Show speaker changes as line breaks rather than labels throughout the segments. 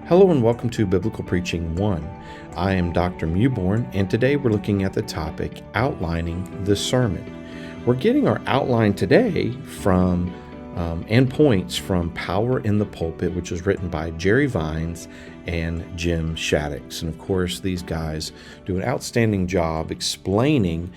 Hello and welcome to Biblical Preaching 1. I am Dr. Mewborn, and today we're looking at the topic outlining the sermon. We're getting our outline today from and points from Power in the Pulpit, which was written by Jerry Vines and Jim Shaddix. And of course, these guys do an outstanding job explaining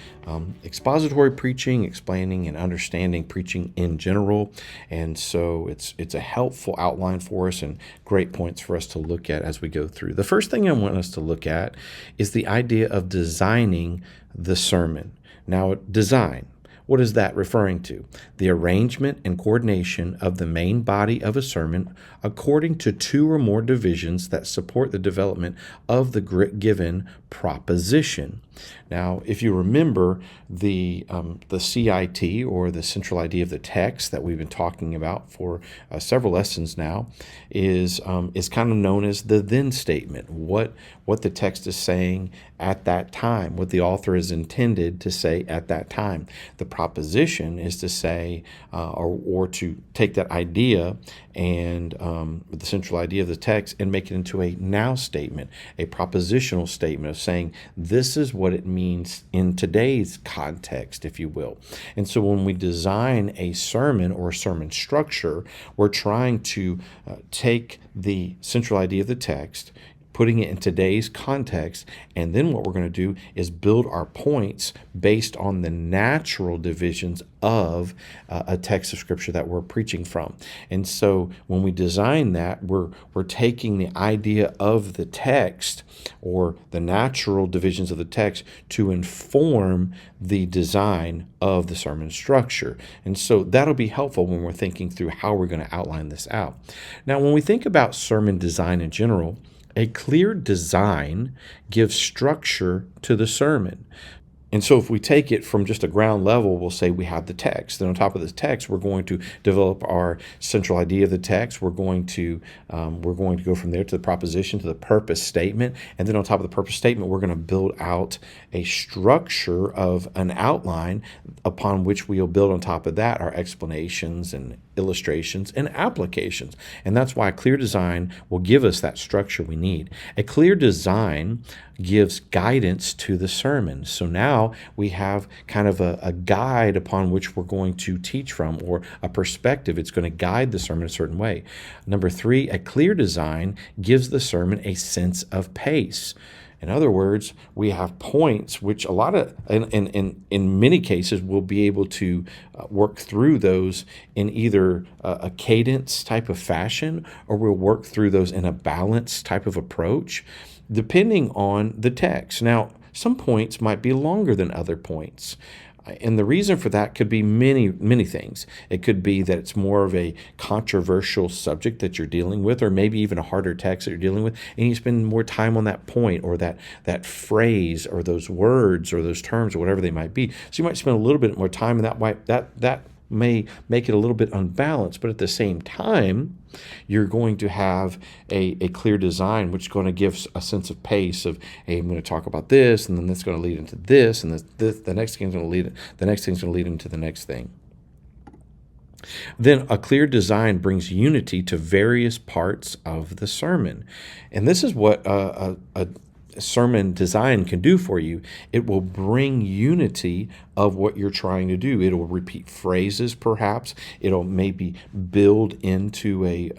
expository preaching, explaining and understanding preaching in general. And so it's a helpful outline for us and great points for us to look at as we go through. The first thing I want us to look at is the idea of designing the sermon. Now, design. What is that referring to? The arrangement and coordination of the main body of a sermon according to two or more divisions that support the development of the given proposition. Now, if you remember the CIT, or the central idea of the text that we've been talking about for several lessons now, is kind of known as the then statement. What the text is saying at that time, what the author is intended to say at that time. The proposition is to say, or to take that idea and the central idea of the text and make it into a now statement, a propositional statement of saying, this is what it means in today's context, if you will. And so when we design a sermon or a sermon structure, we're trying to take the central idea of the text, putting it in today's context, and then what we're going to do is build our points based on the natural divisions of a text of Scripture that we're preaching from. And so when we design that, we're taking the idea of the text or the natural divisions of the text to inform the design of the sermon structure. And so that'll be helpful when we're thinking through how we're going to outline this out. Now, when we think about sermon design in general, a clear design gives structure to the sermon. And so if we take it from just a ground level, we'll say we have the text. Then on top of the text, we're going to develop our central idea of the text. We're going to go from there to the proposition, to the purpose statement. And then on top of the purpose statement, we're going to build out a structure of an outline upon which we'll build on top of that our explanations and illustrations and applications. And that's why a clear design will give us that structure we need. A clear design gives guidance to the sermon. So now we have kind of a guide upon which we're going to teach from, or a perspective. It's going to guide the sermon a certain way. Number 3, a clear design gives the sermon a sense of pace. In other words, we have points which a lot of, in many cases, we'll be able to work through those in either a cadence type of fashion, or we'll work through those in a balanced type of approach, depending on the text. Now, some points might be longer than other points. And the reason for that could be many things. It could be that it's more of a controversial subject that you're dealing with, or maybe even a harder text that you're dealing with, and you spend more time on that point, or that phrase, or those words, or those terms, or whatever they might be. So you might spend a little bit more time in that may make it a little bit unbalanced, but at the same time, you're going to have a clear design, which is going to give a sense of pace of, hey, I'm going to talk about this, and then that's going to lead into this, and the next thing's going to lead into the next thing. Then a clear design brings unity to various parts of the sermon. And this is what a sermon design can do for you. It will bring unity of what you're trying to do. It'll repeat phrases, perhaps. It'll maybe build into a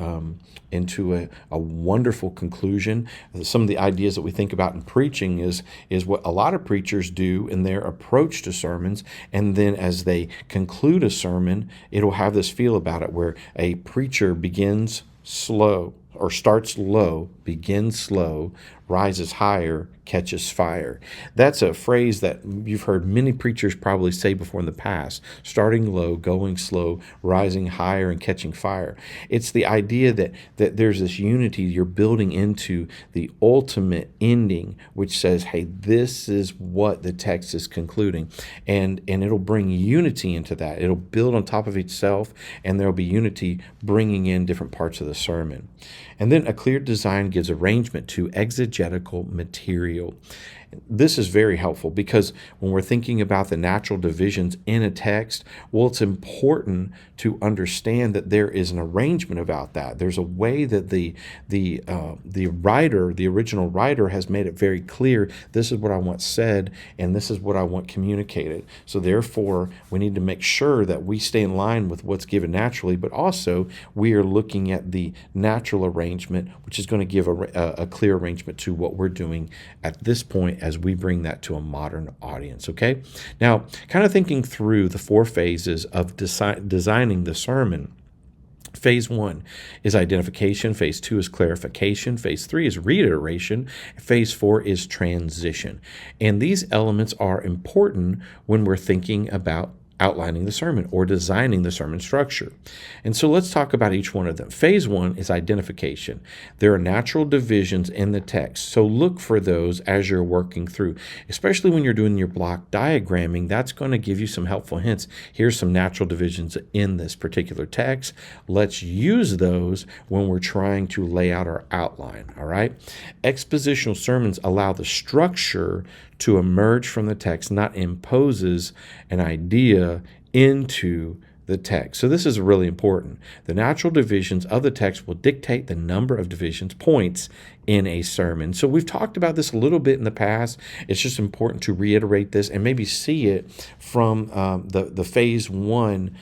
wonderful conclusion. Some of the ideas that we think about in preaching is what a lot of preachers do in their approach to sermons. And then as they conclude a sermon, it'll have this feel about it where a preacher begins slow, or starts low, begins slow, rises higher, catches fire. That's a phrase that you've heard many preachers probably say before in the past. Starting low, going slow, rising higher, and catching fire. It's the idea that there's this unity you're building into the ultimate ending, which says, hey, this is what the text is concluding. And it'll bring unity into that. It'll build on top of itself, and there'll be unity bringing in different parts of the sermon. And then a clear design gives arrangement to exegetical material. This is very helpful because when we're thinking about the natural divisions in a text, well, it's important to understand that there is an arrangement about that. There's a way that the writer, the original writer, has made it very clear. This is what I want said, and this is what I want communicated. So therefore, we need to make sure that we stay in line with what's given naturally, but also we are looking at the natural arrangement, which is going to give a clear arrangement to what we're doing at this point as we bring that to a modern audience. Okay, now kind of thinking through the four phases of designing the sermon. Phase 1 is identification. Phase 2 is clarification. Phase 3 is reiteration. Phase 4 is transition. And these elements are important when we're thinking about outlining the sermon or designing the sermon structure. And so let's talk about each one of them. Phase 1 is identification. There are natural divisions in the text, so look for those as you're working through, especially when you're doing your block diagramming. That's going to give you some helpful hints. Here's some natural divisions in this particular text. Let's use those when we're trying to lay out our outline, all right? Expositional sermons allow the structure to emerge from the text, not imposes an idea into the text. So this is really important. The natural divisions of the text will dictate the number of divisions, points in a sermon. So we've talked about this a little bit in the past. It's just important to reiterate this and maybe see it from the phase 1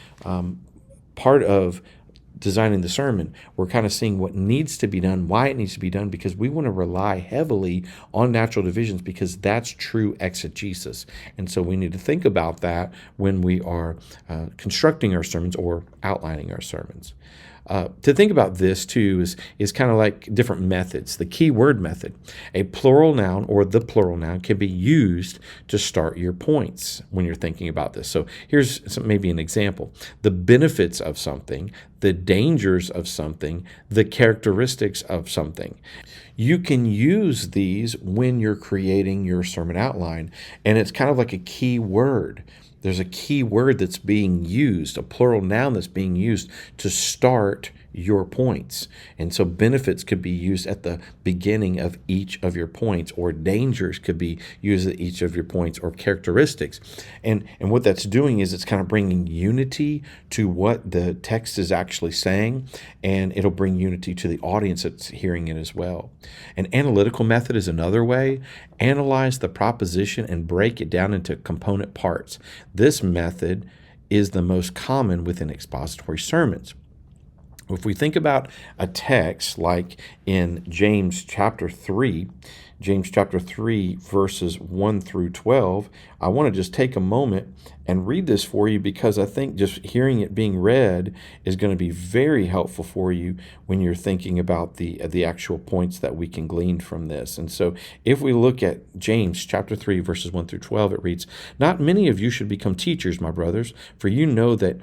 part of designing the sermon. We're kind of seeing what needs to be done, why it needs to be done, because we want to rely heavily on natural divisions because that's true exegesis. And so we need to think about that when we are constructing our sermons or outlining our sermons. To think about this too is kind of like different methods. The key word method, a plural noun or the plural noun can be used to start your points when you're thinking about this. So here's maybe an example. The benefits of something, the dangers of something, the characteristics of something. You can use these when you're creating your sermon outline, and it's kind of like a key word. There's a key word that's being used, a plural noun that's being used to start your points. And so benefits could be used at the beginning of each of your points, or dangers could be used at each of your points, or characteristics. And what that's doing is it's kind of bringing unity to what the text is actually saying, and it'll bring unity to the audience that's hearing it as well. An analytical method is another way. Analyze the proposition and break it down into component parts. This method is the most common within expository sermons. If we think about a text like in James chapter 3, verses 1 through 12, I want to just take a moment and read this for you because I think just hearing it being read is going to be very helpful for you when you're thinking about the actual points that we can glean from this. And so if we look at James chapter 3, verses 1 through 12, it reads, "Not many of you should become teachers, my brothers, for you know that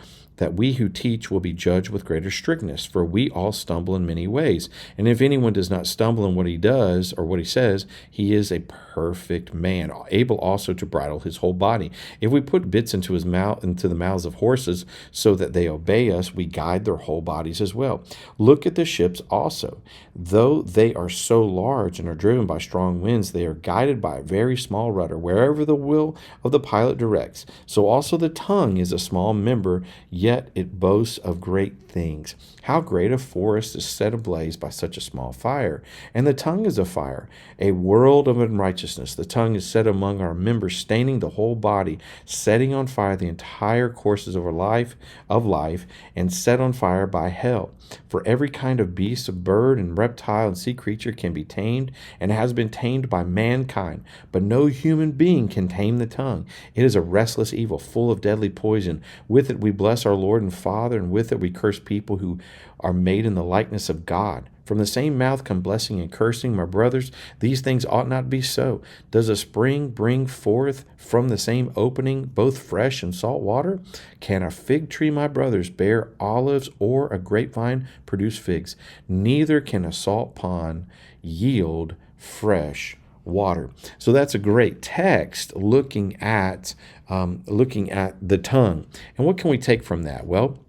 we who teach will be judged with greater strictness, for we all stumble in many ways. And if anyone does not stumble in what he does or what he says, he is a perfect man, able also to bridle his whole body. If we put bits into the mouths of horses so that they obey us, we guide their whole bodies as well. Look at the ships also. Though they are so large and are driven by strong winds, they are guided by a very small rudder, wherever the will of the pilot directs. So also the tongue is a small member, yet it boasts of great things. How great a forest is set ablaze by such a small fire. And the tongue is a fire, a world of unrighteousness. The tongue is set among our members, staining the whole body, setting on fire the entire courses of life, and set on fire by hell. For every kind of beast, of bird, and reptile, and sea creature can be tamed, and has been tamed by mankind. But no human being can tame the tongue. It is a restless evil, full of deadly poison. With it we bless our Lord and Father, and with it we curse people who are made in the likeness of God. From the same mouth come blessing and cursing. My brothers, these things ought not be so. Does a spring bring forth from the same opening both fresh and salt water? Can a fig tree, my brothers, bear olives, or a grapevine produce figs? Neither can a salt pond yield fresh water. So that's a great text looking at the tongue. And what can we take from that? Well,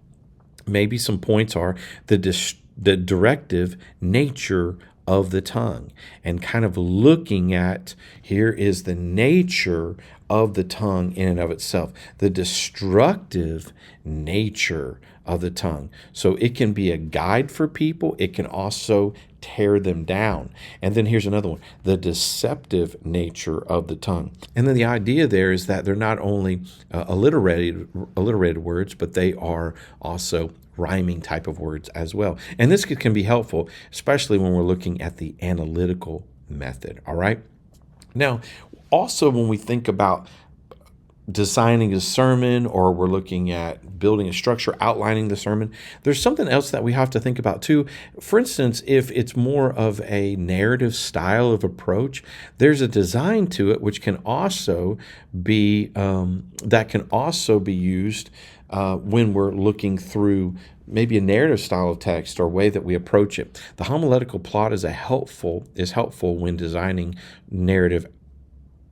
maybe some points are the directive nature of the tongue and kind of looking at here is the nature of the tongue in and of itself, the destructive nature of the tongue. So it can be a guide for people. It can also tear them down. And then here's another one, the deceptive nature of the tongue. And then the idea there is that they're not only alliterated words, but they are also rhyming type of words as well. And this can be helpful, especially when we're looking at the analytical method. All right. Now, also when we think about designing a sermon, or we're looking at building a structure, outlining the sermon, there's something else that we have to think about too. For instance, if it's more of a narrative style of approach, there's a design to it which can also be used when we're looking through maybe a narrative style of text or way that we approach it. The homiletical plot is helpful when designing narrative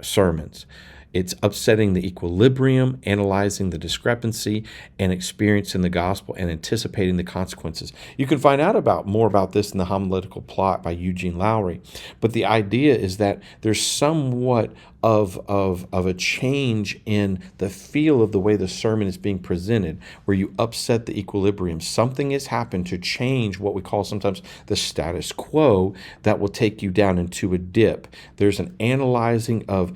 sermons. It's upsetting the equilibrium, analyzing the discrepancy, and experiencing the gospel and anticipating the consequences. You can find out more about this in the homiletical plot by Eugene Lowry. But the idea is that there's somewhat of a change in the feel of the way the sermon is being presented, where you upset the equilibrium. Something has happened to change what we call sometimes the status quo that will take you down into a dip. There's an analyzing of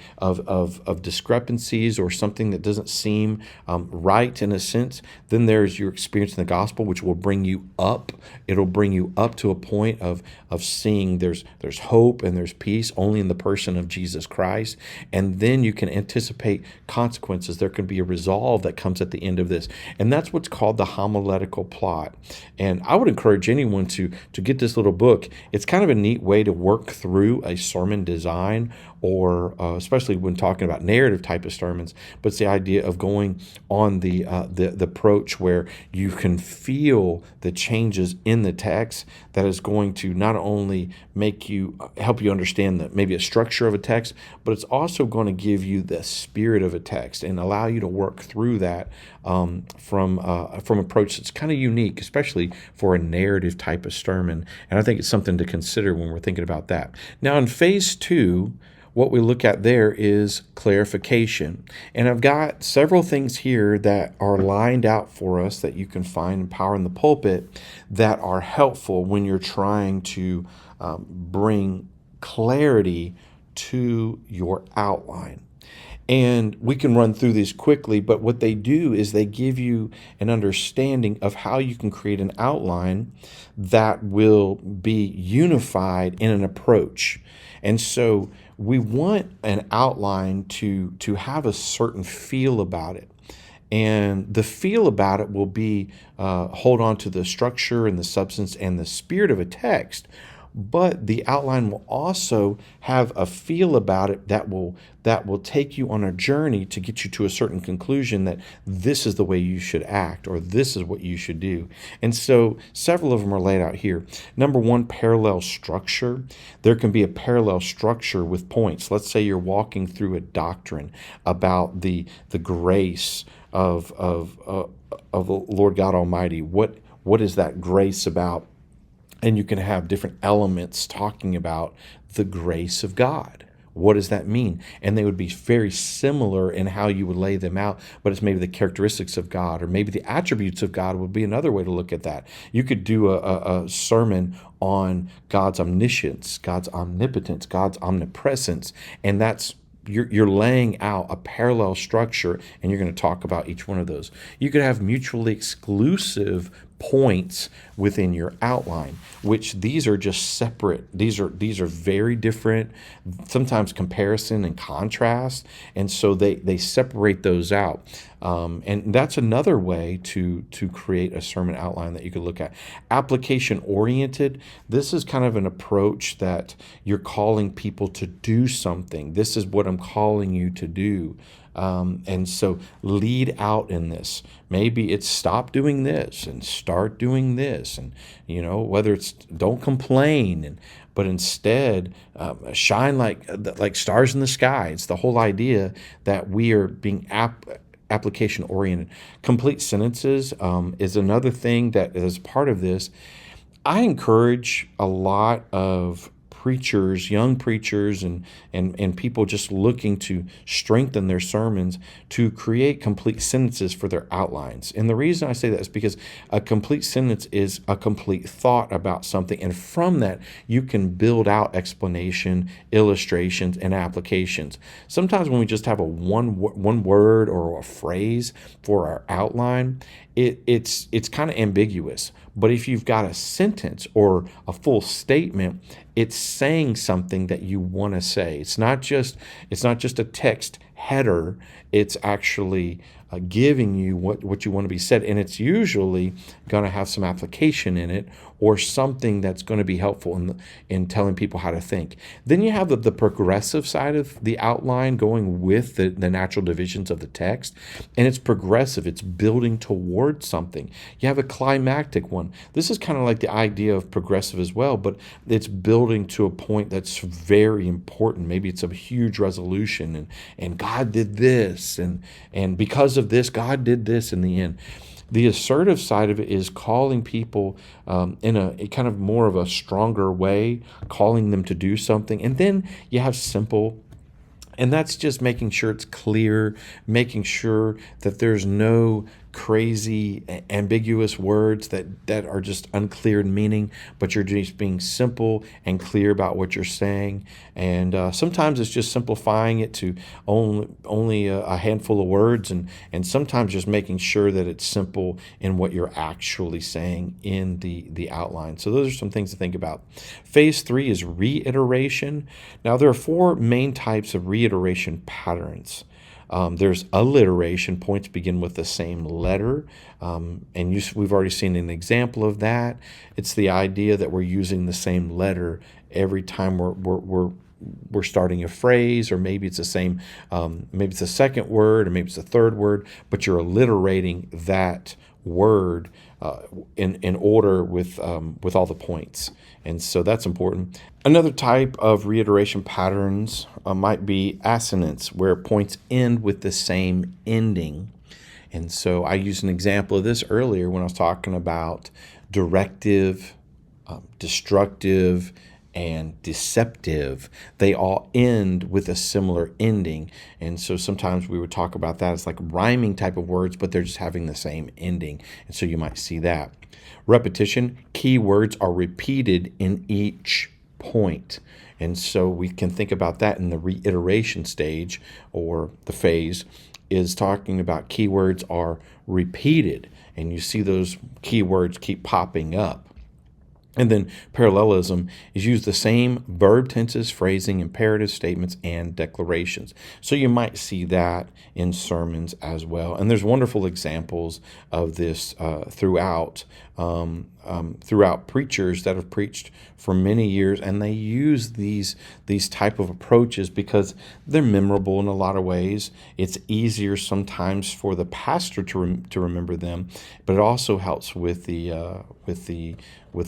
discrepancies or something that doesn't seem right in a sense. Then there's your experience in the gospel, which will bring you up. It'll bring you up to a point of seeing there's hope and there's peace only in the person of Jesus Christ. And then you can anticipate consequences. There can be a resolve that comes at the end of this. And that's what's called the homiletical plot. And I would encourage anyone to get this little book. It's kind of a neat way to work through a sermon design, or especially when talking about narrative type of sermons. But it's the idea of going on the approach where you can feel the changes in the text that is going to not only help you understand maybe a structure of a text, but it's also going to give you the spirit of a text and allow you to work through that from approach that's kind of unique, especially for a narrative type of sermon. And I think it's something to consider when we're thinking about that. Now, in phase 2, what we look at there is clarification. And I've got several things here that are lined out for us that you can find in Power in the Pulpit that are helpful when you're trying to bring clarity to your outline. And we can run through these quickly, but what they do is they give you an understanding of how you can create an outline that will be unified in an approach. And so we want an outline to have a certain feel about it. And the feel about it will be hold on to the structure and the substance and the spirit of a text. But the outline will also have a feel about it that will take you on a journey to get you to a certain conclusion that this is the way you should act, or this is what you should do. And so several of them are laid out here. Number one, parallel structure. There can be a parallel structure with points. Let's say you're walking through a doctrine about the grace of the Lord God Almighty. What is that grace about? And you can have different elements talking about the grace of God. What does that mean? And they would be very similar in how you would lay them out, but it's maybe the characteristics of God, or maybe the attributes of God would be another way to look at that. You could do a sermon on God's omniscience, God's omnipotence, God's omnipresence, and that's you're laying out a parallel structure, and you're going to talk about each one of those. You could have mutually exclusive points within your outline, which these are just separate. These are very different, sometimes comparison and contrast, and so they separate those out. And that's another way to create a sermon outline that you could look at. Application oriented. This is kind of an approach that you're calling people to do something. This is what I'm calling you to do. And so lead out in this. Maybe it's stop doing this and start doing this. And, whether it's don't complain, but instead shine like stars in the sky. It's the whole idea that we are being application oriented. Complete sentences is another thing that is part of this. I encourage a lot of preachers, young preachers, and people just looking to strengthen their sermons to create complete sentences for their outlines. And the reason I say that is because a complete sentence is a complete thought about something. And from that, you can build out explanation, illustrations, and applications. Sometimes when we just have a one word or a phrase for our outline, it's kind of ambiguous. But if you've got a sentence or a full statement, it's saying something that you want to say. It's not just a text header. It's actually giving you what you want to be said, and it's usually going to have some application in it or something that's going to be helpful in telling people how to think. Then you have the progressive side of the outline going with the natural divisions of the text, and it's progressive. It's building towards something. You have a climactic one. This is kind of like the idea of progressive as well, but it's building to a point that's very important. Maybe it's a huge resolution, and God did this, and because of this, God did this in the end. The assertive side of it is calling people in a kind of more of a stronger way, calling them to do something. And then you have simple, and that's just making sure it's clear, making sure that there's no crazy, ambiguous words that are just unclear in meaning, but you're just being simple and clear about what you're saying. And sometimes it's just simplifying it to only a handful of words, and sometimes just making sure that it's simple in what you're actually saying in the outline. So those are some things to think about. Phase 3 is reiteration. Now, there are 4 main types of reiteration patterns. There's alliteration. Points begin with the same letter, we've already seen an example of that. It's the idea that we're using the same letter every time we're starting a phrase, or maybe it's the same, maybe it's a second word, or maybe it's a third word, but you're alliterating that word in order with all the points. And so that's important. Another type of reiteration patterns might be assonance, where points end with the same ending. And so I used an example of this earlier when I was talking about directive, destructive, and deceptive. They all end with a similar ending. And so sometimes we would talk about that as like rhyming type of words, but they're just having the same ending. And so you might see that. Repetition, key words are repeated in each point. And so we can think about that in the reiteration stage, or the phase is talking about keywords are repeated, and you see those keywords keep popping up. And then parallelism is use the same verb tenses, phrasing, imperative statements, and declarations. So you might see that in sermons as well. And there's wonderful examples of this throughout preachers that have preached for many years, and they use these type of approaches because they're memorable in a lot of ways. It's easier sometimes for the pastor to remember them, but it also helps with the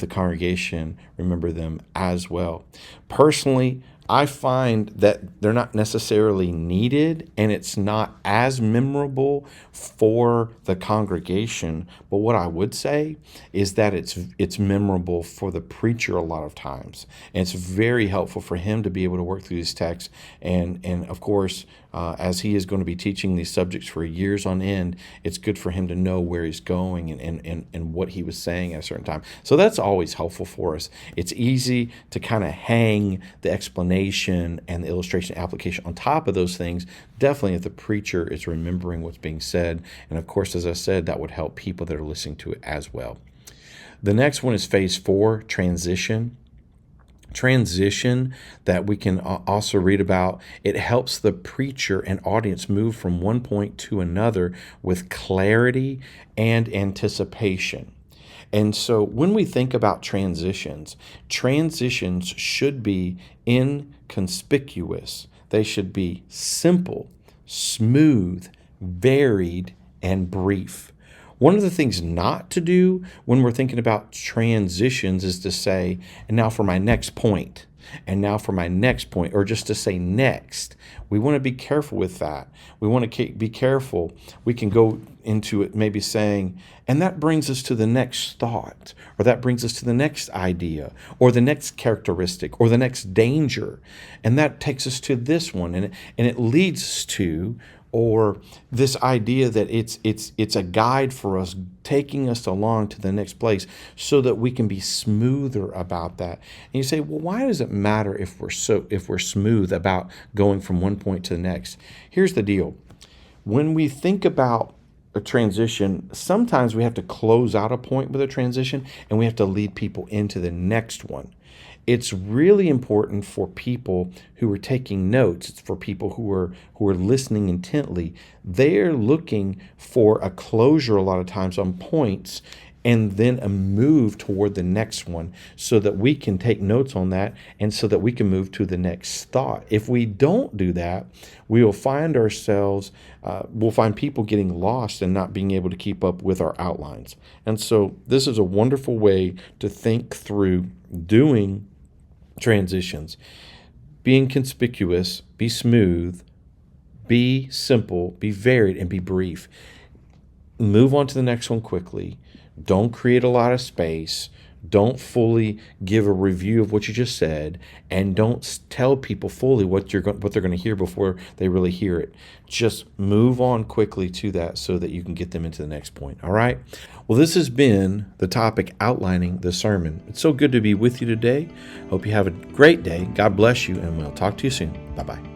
congregation remember them as well. Personally, I find that they're not necessarily needed, and it's not as memorable for the congregation. But what I would say is that it's memorable for the preacher a lot of times, and it's very helpful for him to be able to work through these texts. And of course, as he is going to be teaching these subjects for years on end, it's good for him to know where he's going and what he was saying at a certain time. So that's always helpful for us. It's easy to kind of hang the explanation and the illustration application on top of those things, definitely if the preacher is remembering what's being said. And of course, as I said, that would help people that are listening to it as well. The next one is phase 4, transition. Transition that we can also read about. It helps the preacher and audience move from one point to another with clarity and anticipation. And so when we think about transitions should be inconspicuous. They should be simple, smooth, varied, and brief. One of the things not to do when we're thinking about transitions is to say, and now for my next point. And now for my next point, or just to say next, we want to be careful with that. We want to be careful. We can go into it maybe saying, and that brings us to the next thought, or that brings us to the next idea, or the next characteristic, or the next danger. And that takes us to this one. And it leads us to, or this idea that it's a guide for us, taking us along to the next place so that we can be smoother about that. And you say, well, why does it matter if we're smooth about going from one point to the next? Here's the deal. When we think about a transition, sometimes we have to close out a point with a transition and we have to lead people into the next one. It's really important for people who are taking notes. It's for people who are listening intently. They're looking for a closure a lot of times on points and then a move toward the next one so that we can take notes on that and so that we can move to the next thought. If we don't do that, we will find ourselves, we'll find people getting lost and not being able to keep up with our outlines. And so this is a wonderful way to think through doing transitions. Being conspicuous, be smooth, be simple, be varied, and be brief. Move on to the next one quickly. Don't create a lot of space. Don't fully give a review of what you just said, and don't tell people fully what they're going to hear before they really hear it. Just move on quickly to that so that you can get them into the next point. All right? Well, this has been the topic outlining the sermon. It's so good to be with you today. Hope you have a great day. God bless you, and we'll talk to you soon. Bye-bye.